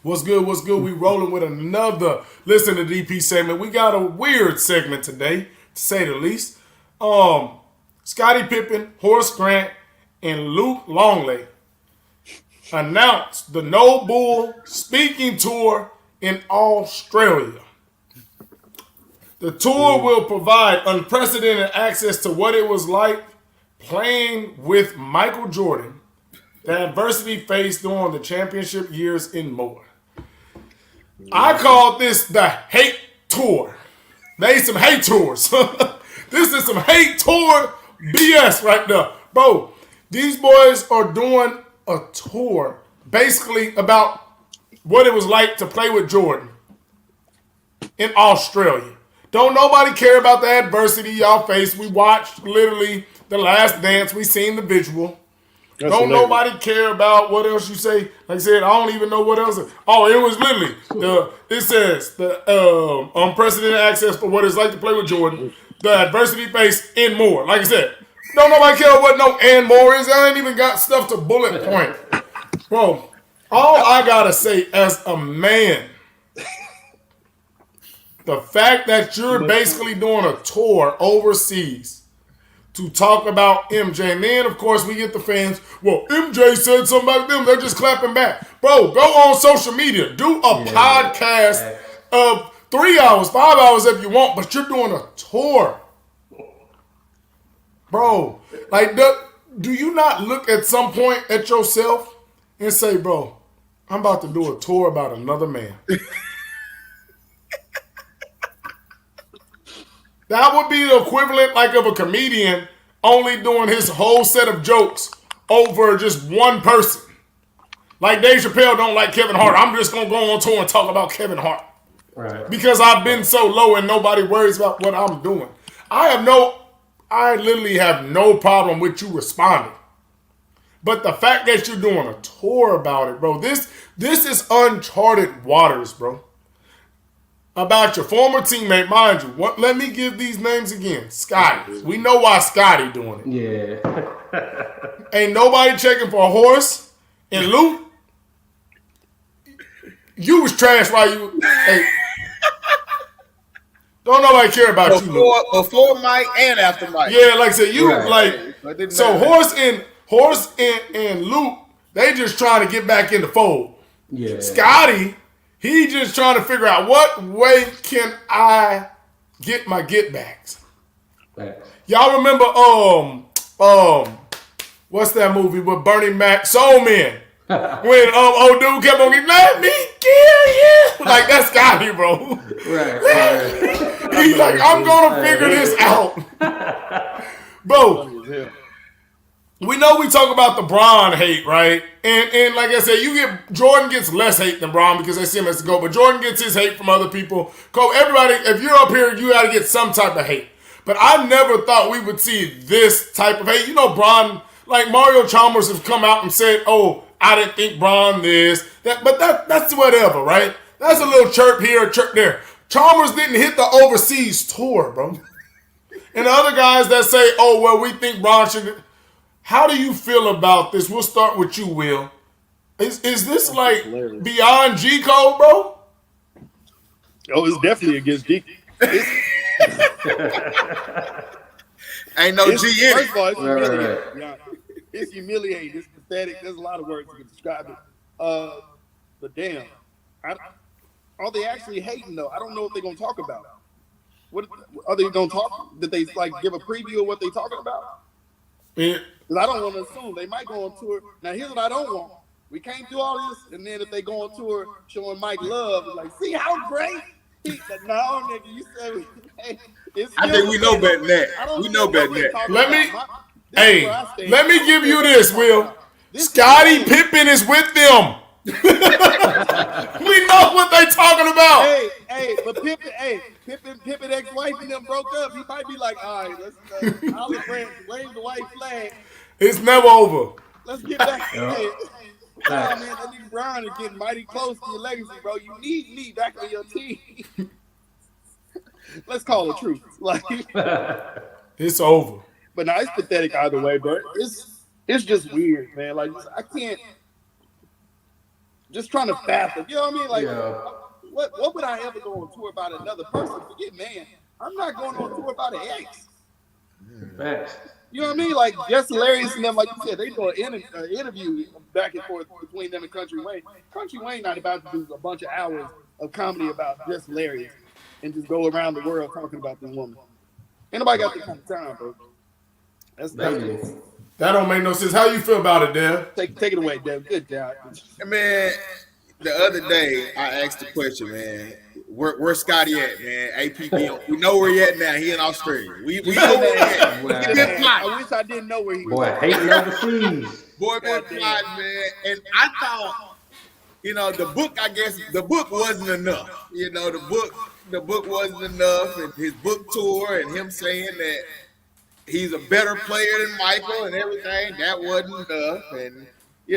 What's good? What's good? We rolling with another Listen to DP segment. We got a weird segment today, to say the least. Scottie Pippen, Horace Grant, and Luke Longley announced the No Bull speaking tour in Australia. The tour will provide unprecedented access to what it was like playing with Michael Jordan, the adversity faced during the championship years, and more. I called this the hate tour. They some hate tours. This is some hate tour BS right there. Bro, these boys are doing a tour basically about what it was like to play with Jordan in Australia. Don't nobody care about the adversity y'all faced. We watched literally The Last Dance. We seen the visual. That's don't hilarious. Nobody care about what else you say. Like I said, I don't even know what else. Oh, it was literally it says the unprecedented access for what it's like to play with Jordan, the adversity faced, and more. Like I said, don't nobody care what no and more is. I ain't even got stuff to bullet point. Bro, all I gotta say as a man, the fact that you're basically doing a tour overseas to talk about MJ. And then, of course, we get the fans, well, MJ said something about them. They're just clapping back. Bro, go on social media. Do a podcast of 3 hours, 5 hours if you want, but you're doing a tour. Bro, like, do you not look at some point at yourself and say, bro, I'm about to do a tour about another man? That would be the equivalent like of a comedian only doing his whole set of jokes over just one person. Like Dave Chappelle don't like Kevin Hart. I'm just going to go on tour and talk about Kevin Hart. Right. Because I've been so low and nobody worries about what I'm doing. I literally have no problem with you responding. But the fact that you're doing a tour about it, bro, this is uncharted waters, bro. About your former teammate, mind you. Let me give these names again. Scotty. We know why Scotty doing it. Yeah. Ain't nobody checking for a horse. And Luke, you was trash while you. Hey, don't nobody care about you, Luke. Before Mike and after Mike. Yeah, like I said, you like. So Horse and Luke, they just trying to get back in the fold. Yeah. Scotty. He just trying to figure out what way can I get my get backs. Right. Y'all remember what's that movie with Bernie Mac? Soul Man. When old dude kept on getting, let me kill you. Like that's Scotty, bro. Right. He's like, I'm gonna figure this out. Bro. We know we talk about the Bron hate, right? And like I said, Jordan gets less hate than Bron because they see him as the GOAT, but Jordan gets his hate from other people. Everybody, if you're up here, you got to get some type of hate. But I never thought we would see this type of hate. You know, Bron, like Mario Chalmers has come out and said, oh, I didn't think Bron this. But that's whatever, right? That's a little chirp here, chirp there. Chalmers didn't hit the overseas tour, bro. And the other guys that say, oh, well, we think Bron should... How do you feel about this? We'll start with you, Will. Is this like beyond G code, bro? Oh, it's definitely against G. Ain't no G in it. First of all, it's humiliating. Yeah, it's humiliating. It's pathetic. There's a lot of words to describe it. But damn, are they actually hating though? I don't know what they're gonna talk about. What are they gonna talk? Did they like give a preview of what they're talking about? Yeah. I don't want to assume they might go on tour. Now, here's what I don't want. We came through all this, and then if they go on tour showing Mike love, like, see how great? No, nigga, you said I think we know better than that. We know better than that. Let me give you this, Will. Scottie Pippen is with them. We know what they talking about. But Pippen ex-wife and them broke up. He might be like, all right, let's wave the white flag. It's never over. Let's get back. Man, that nigga Brown is getting mighty close to your legacy, bro. You need me back on your team. Let's call the truth. Like, it's over. But no, it's pathetic either way, bro. It's just weird, man. Like, I can't. just trying to fathom. You know what I mean? Like, Yeah. what would I ever go on tour about another person? Forget man. I'm not going on tour about an ex. Facts. You know what I mean? Like, Just Hilarious and them, like you said, they do an interview back and forth between them and Country Wayne. Country Wayne not about to do a bunch of hours of comedy about Just Hilarious and just go around the world talking about this woman. Ain't nobody got that kind of time, bro. That's That don't make no sense. How you feel about it, Dev? take it away, Dev. Good job. Man, the other day I asked the question, man. Where's Scotty at, man? APB. We know where he at now. He in Australia. We know where he at. Well, He been flying. I wish I didn't know where he was. Boy, hating overseas. Boy, been flying, man. And I thought, the book wasn't enough. The book wasn't enough, and his book tour and him saying that he's a better player than Michael and everything, that wasn't enough. And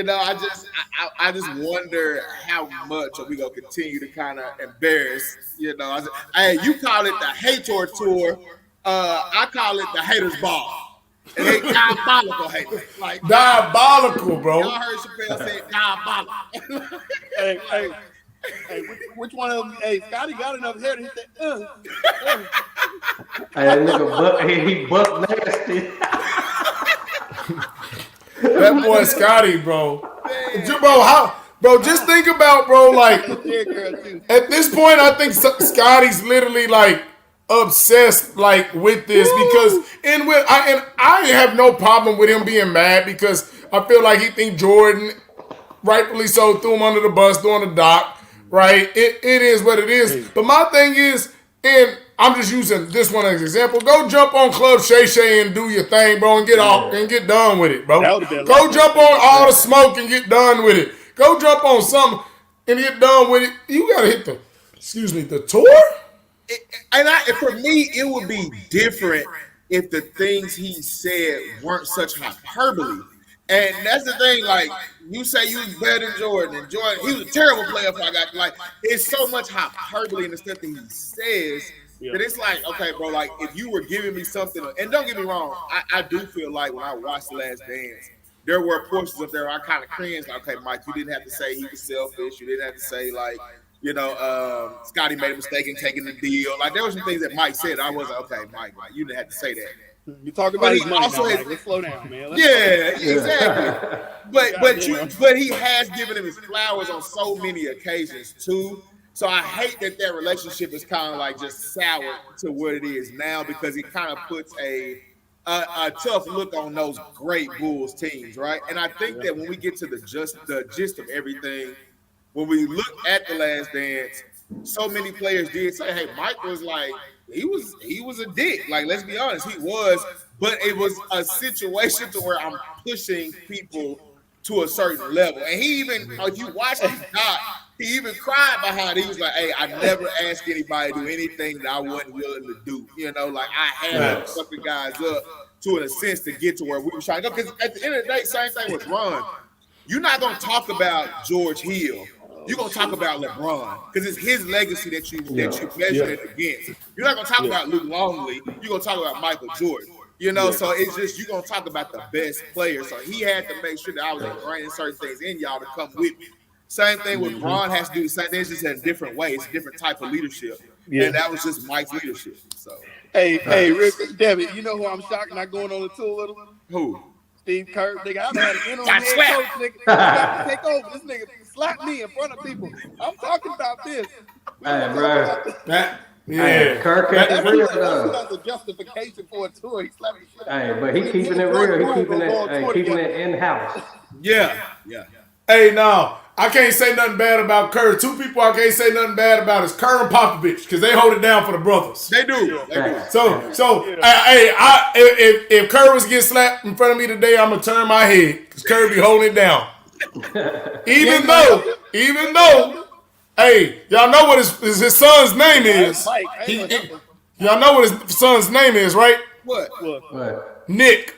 I just wonder how much are we gonna continue to kind of embarrass. Hey, you call it the Hatour tour, I call it the haters ball. And they diabolical haters, like Diabolical, bro. y'all heard Chappelle say diabolical. Hey, which one of them? Hey, Scotty got enough hair to hit that. Hey, that nigga he buck nasty. That boy Scotty, bro. Bro, just think about, bro, like, at this point, I think Scotty's literally, like, obsessed, like, with this because, I have no problem with him being mad because I feel like he think Jordan, rightfully so, threw him under the bus during the doc, right? It is what it is. But my thing is, and I'm just using this one as an example. Go jump on Club Shay Shay and do your thing, bro, and get off and get done with it, bro. Go jump on All the Smoke and get done with it. Go jump on something and get done with it. You gotta hit the tour. For me, it would be different if the things he said weren't such hyperbole. And that's the thing, like, you say you was better than Jordan, and Jordan, he was a terrible player if I got, like, it's so much hyperbole in the stuff that he says that it's like, okay, bro, like, if you were giving me something, and don't get me wrong, I do feel like when I watched The Last Dance, there were portions of there where I kind of cringed, like, okay, Mike, you didn't have to say he was selfish, you didn't have to say, like, Scotty made a mistake in taking the deal. Like, there were some things that Mike said, I was like, okay, Mike, you didn't have to say that. You talking about his money now, Mike. Let's slow down, man. Exactly. But he has given him his flowers on so many occasions too. So I hate that relationship is kind of like just sour to what it is now because it kind of puts a tough look on those great Bulls teams, right? And I think that when we get to the gist of everything, when we look at The Last Dance, so many players did say, "Hey, Mike was like." He was a dick. Like, let's be honest, he was. But it was a situation to where I'm pushing people to a certain level. And he even, if you watch his doc, he even cried behind it. He was like, hey, I never asked anybody to do anything that I wasn't willing to do. Like, I had to fuck the guys up to, in a sense, to get to where we were trying to go. Because at the end of the day, same thing with Ron. You're not going to talk about George Hill. You're going to talk about LeBron because it's his legacy that you measure it against. You're not going to talk about Luke Longley. You're going to talk about Michael Jordan. So it's just you're going to talk about the best players. So he had to make sure that I was ingraining certain things in y'all to come with me. Same thing with Ron has to do the same thing. It's just in a different way. It's a different type of leadership. Yeah. And that was just Mike's leadership. So Hey, Rick, David, you know who I'm shocked not going on the tour with him? Who? Steve Kerr. Nigga, I've had an interim head coach, nigga. You got to take over. This nigga slap me in front of people. I'm talking about this. Hey, bro. Yeah. Kirk is real That's a justification for a tour. He slapped me. Hey, but he keeping it real. He keeping it in-house. Yeah. Hey, no. I can't say nothing bad about Kerr. Two people I can't say nothing bad about is Kerr and Popovich because they hold it down for the brothers. They do. If Kerr was getting slapped in front of me today, I'm gonna turn my head because Kerr be holding it down. even though, hey, y'all know what his son's name is. Y'all know what his son's name is, right? What? Nick.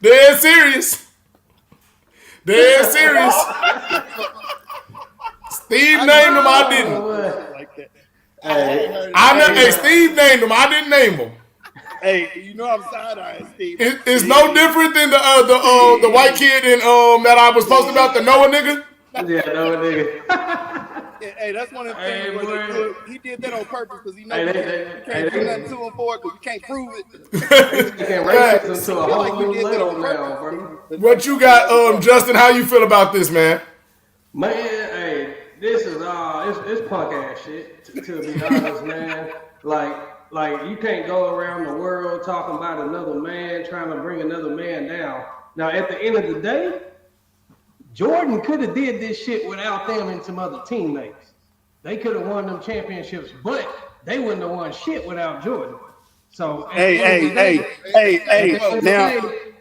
Dead serious. Steve named him, I didn't. Hey, Steve named him, I didn't name him. Hey, you know I'm side-eyeing, Steve. It's no different than the white kid in that I was posting about, the Noah nigga. Yeah, no nigga. Hey, that's one of the Hey, things where boy. he did that on purpose because he knows you can't do nothing to him for it because you can't prove it. You can raise this into a feel like whole you new did that level on now, purpose. bro. What you got, Justin? How you feel about this, man? Man, hey, this is it's punk ass shit. To be honest, man. Like you can't go around the world talking about another man, trying to bring another man down. Now, at the end of the day, Jordan could have did this shit without them and some other teammates. They could have won them championships, but they wouldn't have won shit without Jordan. So Hey, now.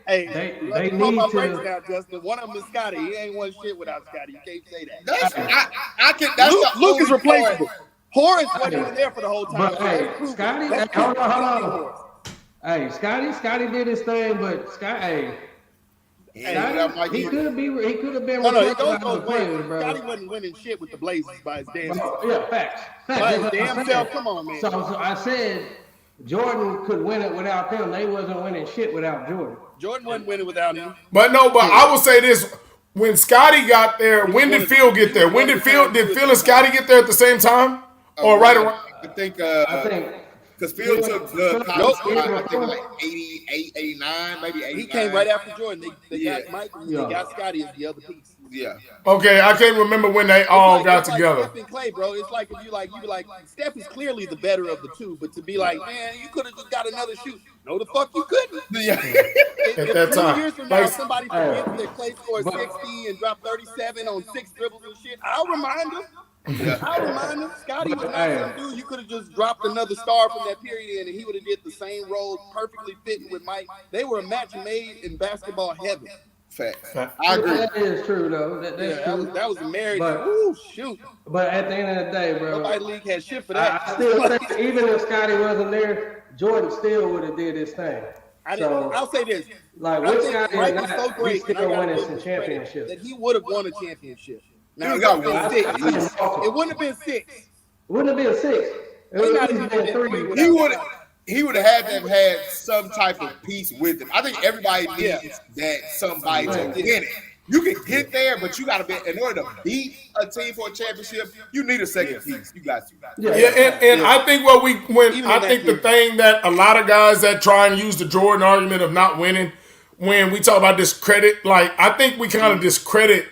Hey, they need to. Now, Justin. One of them is Scotty. He ain't won shit without Scotty. You can't say that. Luke is replaceable. Horace wasn't even there for the whole time. But hey, Scotty, hold on. Hey, Scotty did his thing, but Scotty, he could have been. No, it goes both ways. Scotty wasn't winning shit with the Blazers by his damn self. Yeah, facts. By his damn self. Come on, man. So I said Jordan could win it without them. They wasn't winning shit without Jordan. Jordan wasn't winning without him. But I will say this: when Scotty got there, when did Phil get there? Did Phil and Scotty get there at the same time, or right around? I think because Phil took the college I think like 88, 89, maybe 89. He came right after Jordan. They got Mike and they got Scotty as the other piece. Yeah. Okay, I can't remember when they all got together. Steph and Clay, bro. It's like if you be like, Steph is clearly the better of the two, but to be like, man, you could have just got another shoot. No, the fuck you couldn't. Yeah. At that time, years from now, somebody forgets that Clay scored 60 and dropped 37 on 6 dribbles and shit. I'll remind him. Scotty was not some dude. You could have just dropped another star from that period, and he would have did the same role, perfectly fitting with Mike. They were a match made in basketball heaven. Fact. I agree. That is true, though. That's true. That was a married. Shoot. But at the end of the day, bro, nobody league had shit for that. I still think even if Scotty wasn't there, Jordan still would have did his thing. I'll say this: like with Scotty, he still winning some championships. That he would have won a championship. Now, it wouldn't have been 6. It wouldn't have been 6. Wouldn't have been 6. It would have been 3. He would have had to have had some type of piece with him. I think everybody needs that somebody to win it. You can get there, but you got to be, in order to beat a team for a championship, you need a second piece. You got to. I think the thing that a lot of guys that try and use the Jordan argument of not winning, when we talk about discredit, like I think we kind of discredit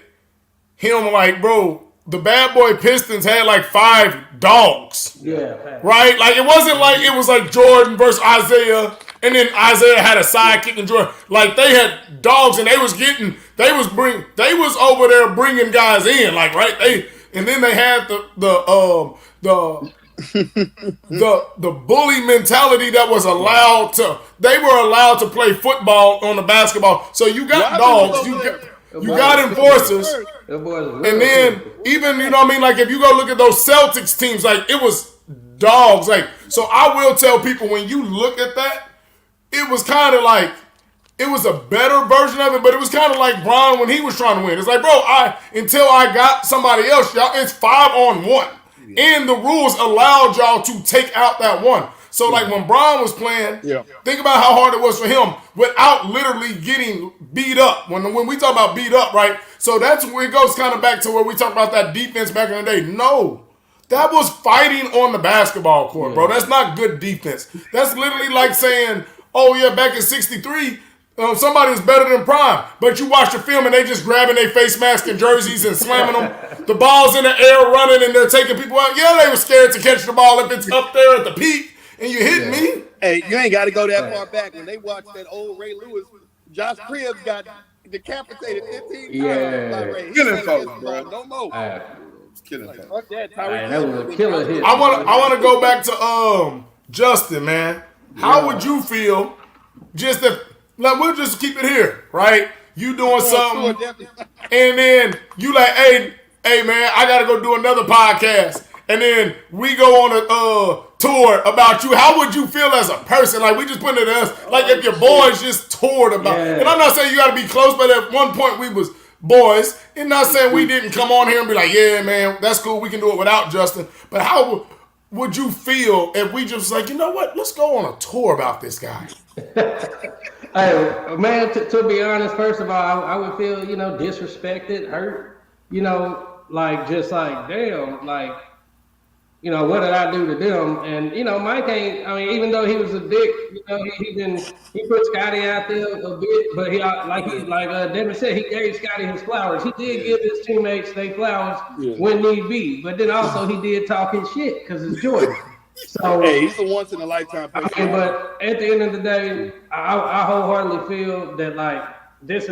him, like, bro, the bad boy Pistons had like 5 dogs. Yeah. Right? Like it wasn't like it was like Jordan versus Isaiah, and then Isaiah had a sidekick and Jordan. Like they had dogs, and they was over there bringing guys in, like, right? And then they had the bully mentality that was allowed to. They were allowed to play football on the basketball. So you got dogs, you got enforcers. And then even, you know what I mean, like if you go look at those Celtics teams, like it was dogs. Like, so I will tell people, when you look at that, it was kind of like, it was a better version of it, but it was kind of like Bron when he was trying to win. It's like, bro, until I got somebody else, y'all, it's 5-on-1. And the rules allowed y'all to take out that one. So like when Bron was playing, think about how hard it was for him without literally getting beat up. When we talk about beat up, right? So that's where it goes kind of back to where we talk about that defense back in the day. No, that was fighting on the basketball court, bro. That's not good defense. That's literally like saying, oh yeah, back in '63, somebody was better than Prime. But you watch the film and they just grabbing their face mask and jerseys and slamming them. The ball's in the air running and they're taking people out. Yeah, they were scared to catch the ball if it's up there at the peak. And you hit me. Hey, you ain't got to go that far back. When they watched that old Ray Lewis, Josh Cribbs got decapitated 15 times. Yeah. Killing folks, bro. No more. Killing folks. Fuck that, that was a killer hit. I want to go back to Justin, man. How would you feel just if, like, we'll just keep it here, right? You doing something, and then you like, hey, man, I got to go do another podcast. And then we go on a tour about you. How would you feel as a person? Like, we just put it as, like, if your boys just toured about. And I'm not saying you got to be close, but at one point we was boys. And not saying we didn't come on here and be like, yeah, man, that's cool. We can do it without Justin. But how would you feel if we just like, you know what? Let's go on a tour about this guy. Hey, man, to be honest, first of all, I would feel, disrespected, hurt, just like, damn, like, what did I do to them? And, Mike ain't, I mean, even though he was a dick, he put Scotty out there a bit, but Devin said, he gave Scotty his flowers. He did give his teammates their flowers when need be, but then also he did talk his shit because it's Jordan. So hey, he's a once in a lifetime person. I mean, but at the end of the day, I wholeheartedly feel that like this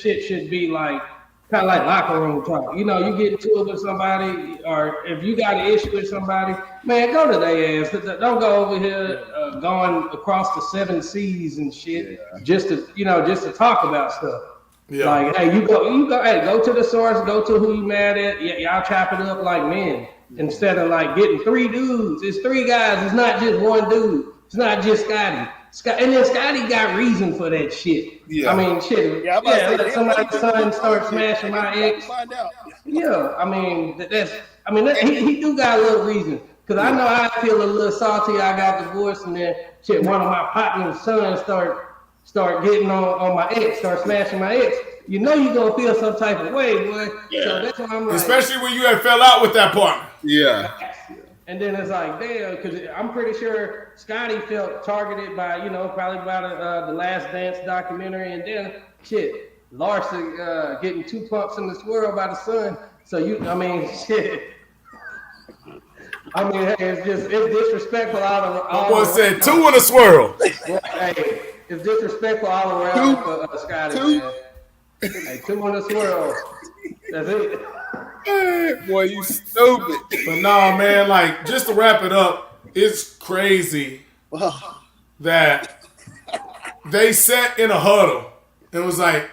shit should be like kind of like locker room talk. You get into it with somebody, or if you got an issue with somebody, man, go to their ass. Don't go over here going across the 7 seas and shit just to talk about stuff. Yeah. Like, hey, you go, hey, go to the source, go to who you mad at. Y'all chop it up like men. Instead of like getting 3 dudes, it's 3 guys. It's not just one dude. It's not just Scotty. And then Scotty got reason for that shit. Yeah. I mean, shit. Yeah, let somebody's son start smashing my ex. Find out. Yeah, I mean, he do got a little reason. Because I know I feel a little salty. I got divorced, and then shit, one of my partner's sons start getting on my ex, start smashing my ex. You're gonna feel some type of way, boy. Yeah. So that's what I'm like. Especially when you had fell out with that partner. Yeah. And then it's like, damn, because I'm pretty sure Scotty felt targeted by, probably by the Last Dance documentary, and then shit, Larson getting 2 pumps in the swirl by the son. So shit. I mean, hey, it's disrespectful all Boy said 2 in a swirl. Hey, it's disrespectful all around for Scotty. 2. Man. Hey, 2 in a swirl. That's it. Boy, you stupid. But nah, man, like, just to wrap it up, it's crazy that they sat in a huddle and was like,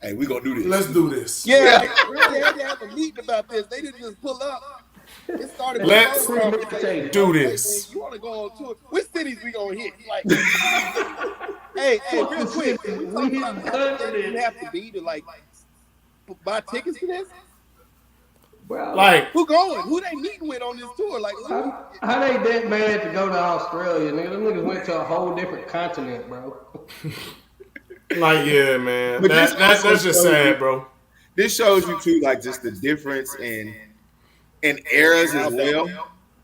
hey, we gonna do this. Let's do this. Yeah, they really had to have a meeting about this. They didn't just pull up. It started. Let's do this. Hey, you want to go on tour? Which cities we gonna hit? Like, hey, real quick. We talking about how you have to be to like buy tickets to this. Well, like, who going? Who they meeting with on this tour? Like, how they that mad to go to Australia? Nigga, them niggas went to a whole different continent, bro. Like, yeah, man. That's just sad, bro. This shows you too, like, just the difference in eras as well.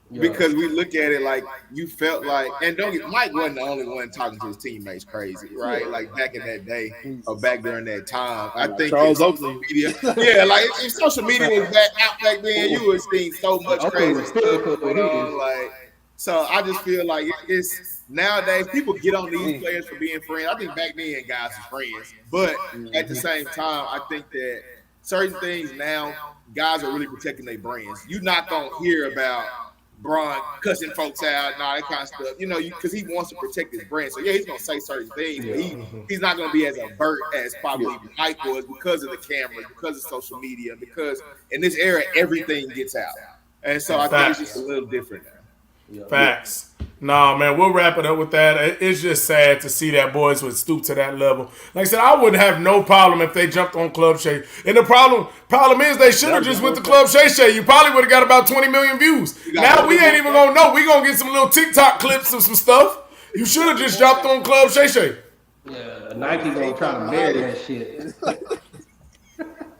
Yeah. Because we look at it like you felt like, and Mike wasn't the only one talking to his teammates crazy, right? Like back in that day or back during that time. I think Charles Oakley. Like if social media was out back then, you would see so much crazy stuff going on. Like, so I just feel like it's nowadays people get on these players for being friends. I think back then guys were friends, but at the same time, I think that certain things now guys are really protecting their brands. You're not gonna hear about Bron cussing folks out and all that kind of stuff, because he wants to protect his brand. So, yeah, he's going to say certain things, but he's not going to be as overt as probably Mike was because of the cameras, because of social media, because in this era, everything gets out. And so I think it's just a little different now. Facts. Nah, man, we'll wrap it up with that. It's just sad to see that boys would stoop to that level. Like I said, I wouldn't have no problem if they jumped on Club Shay. And the problem is they should have just went to Club Shay Shay. You probably would have got about 20 million views. Now we ain't even going to know. We going to get some little TikTok clips of some stuff. You should have just jumped on Club Shay Shay. Yeah, Nike going to try to bury that shit.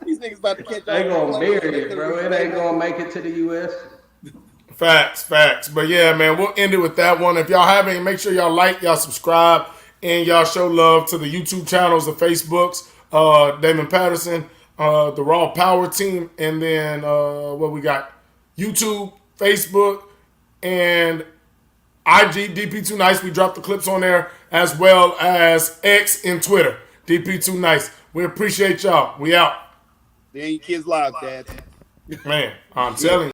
These niggas about to catch They going to bury it, bro. It ain't going to make it to the U.S. Facts. But yeah, man, we'll end it with that one. If y'all haven't, make sure y'all like, y'all subscribe, and y'all show love to the YouTube channels, the Facebooks, Damon Patterson, the Raw Power Team, and then what we got? YouTube, Facebook, and IG, DP2 Nice. We dropped the clips on there, as well as X and Twitter, DP2 Nice. We appreciate y'all. We out. They ain't kids live, Dad. Man, I'm telling you.